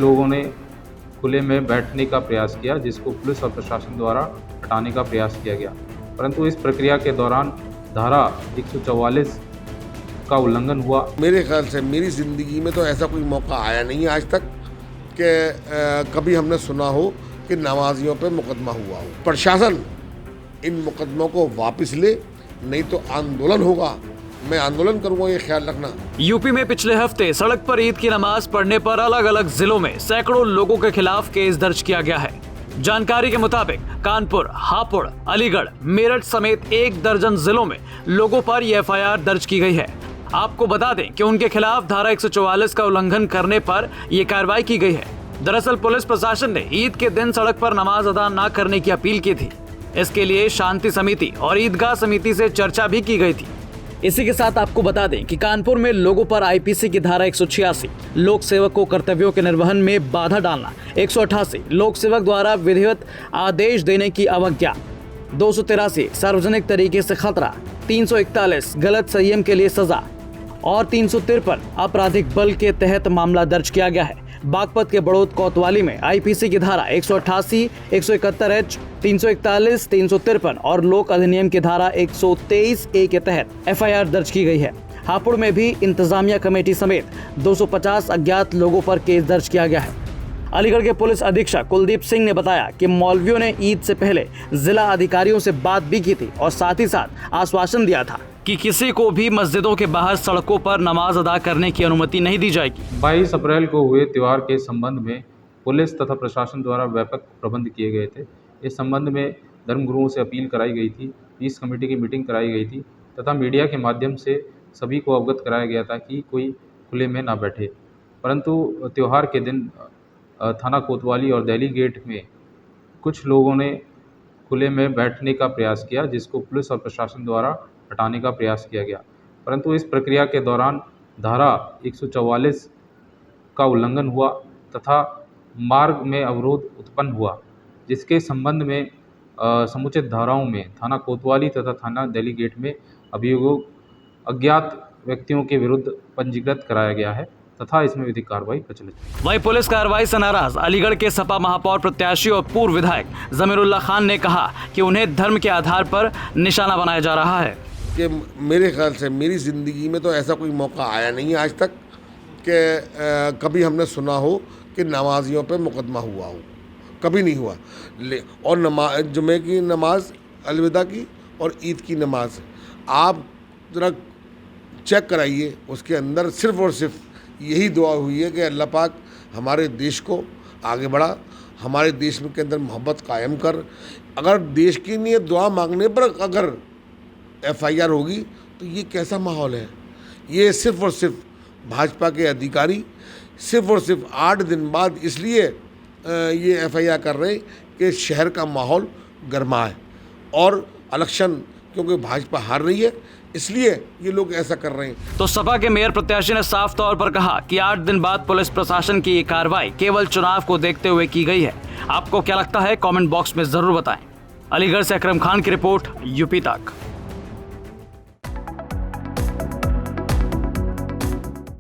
लोगों ने खुले में बैठने का प्रयास किया, जिसको पुलिस और प्रशासन द्वारा हटाने का प्रयास किया गया, परंतु इस प्रक्रिया के दौरान धारा 144 का उल्लंघन हुआ। मेरे ख्याल से मेरी ज़िंदगी में तो ऐसा कोई मौका आया नहीं है आज तक कि कभी हमने सुना हो कि नमाजियों पे मुकदमा हुआ हो। प्रशासन इन मुकदमों को वापस ले, नहीं तो आंदोलन होगा। मैं आंदोलन करूंगा, ये ख्याल रखना। यूपी में पिछले हफ्ते सड़क पर ईद की नमाज पढ़ने पर अलग अलग जिलों में सैकड़ों लोगों के खिलाफ केस दर्ज किया गया है। जानकारी के मुताबिक कानपुर, हापुड़, अलीगढ़, मेरठ समेत 1 दर्जन जिलों में लोगों पर ये FIR दर्ज की गई है। आपको बता दें कि उनके खिलाफ धारा 144 का उल्लंघन करने पर यह कार्रवाई की गई है। दरअसल पुलिस प्रशासन ने ईद के दिन सड़क पर नमाज अदा न करने की अपील की थी। इसके लिए शांति समिति और ईदगाह समिति से चर्चा भी की गई थी। इसी के साथ आपको बता दें कि कानपुर में लोगों पर IPC की धारा 186, लोक सेवक को कर्तव्यों के निर्वहन में बाधा डालना, 188, लोक सेवक द्वारा विधिवत आदेश देने की अवज्ञा, 283, सार्वजनिक तरीके से खतरा, 341, गलत संयम के लिए सजा और 353 आपराधिक बल के तहत मामला दर्ज किया गया है। बागपत के बड़ौद कोतवाली में IPC की धारा 188, 171H, 341, 353 और लोक अधिनियम की धारा 123A के तहत FIR दर्ज की गई है। हापुड़ में भी इंतजामिया कमेटी समेत 250 अज्ञात लोगों पर केस दर्ज किया गया है। अलीगढ़ के पुलिस अधीक्षक कुलदीप सिंह ने बताया कि मौलवियों ने ईद से पहले जिला अधिकारियों से बात भी की थी और साथ ही साथ आश्वासन दिया था कि किसी को भी मस्जिदों के बाहर सड़कों पर नमाज अदा करने की अनुमति नहीं दी जाएगी। 22 अप्रैल को हुए त्यौहार के संबंध में पुलिस तथा प्रशासन द्वारा व्यापक प्रबंध किए गए थे। इस संबंध में धर्मगुरुओं से अपील कराई गई थी, पीस कमेटी की मीटिंग कराई गई थी तथा मीडिया के माध्यम से सभी को अवगत कराया गया था कि कोई खुले में ना बैठे। परंतु त्यौहार के दिन थाना कोतवाली और दिल्ली गेट में कुछ लोगों ने खुले में बैठने का प्रयास किया, जिसको पुलिस और प्रशासन द्वारा हटाने का प्रयास किया गया, परंतु इस प्रक्रिया के दौरान धारा 144 का उल्लंघन हुआ तथा मार्ग में अवरोध उत्पन्न हुआ, जिसके संबंध में समुचित धाराओं में थाना कोतवाली तथा थाना दिल्ली गेट में अभियोग अज्ञात व्यक्तियों के विरुद्ध पंजीकृत कराया गया है तथा इसमें विधिक कार्रवाई प्रचलित है। वहीं पुलिस कार्रवाई से नाराज अलीगढ़ के सपा महापौर प्रत्याशी और पूर्व विधायक जमीरुल्ला खान ने कहा कि उन्हें धर्म के आधार पर निशाना बनाया जा रहा है। कि मेरे ख्याल से मेरी ज़िंदगी में तो ऐसा कोई मौका आया नहीं है आज तक कि कभी हमने सुना हो कि नमाजियों पे मुकदमा हुआ हो। कभी नहीं हुआ। और जुमे की नमाज, अलविदा की और ईद की नमाज आप ज़रा चेक कराइए, उसके अंदर सिर्फ़ और सिर्फ यही दुआ हुई है कि अल्लाह पाक हमारे देश को आगे बढ़ा, हमारे देश के अंदर मोहब्बत कायम कर। अगर देश के लिए दुआ मांगने पर अगर FIR होगी तो ये कैसा माहौल है। ये सिर्फ़ और सिर्फ भाजपा के अधिकारी सिर्फ़ और सिर्फ 8 दिन बाद इसलिए ये FIR कर रहे हैं कि शहर का माहौल गर्मा है और इलेक्शन क्योंकि भाजपा हार रही है इसलिए ये लोग ऐसा कर रहे हैं। तो सपा के मेयर प्रत्याशी ने साफ तौर पर कहा कि 8 दिन बाद पुलिस प्रशासन की ये कार्रवाई केवल चुनाव को देखते हुए की गई है। आपको क्या लगता है, कमेंट बॉक्स में जरूर बताएं। अलीगढ़ से अकरम खान की रिपोर्ट, यूपी तक।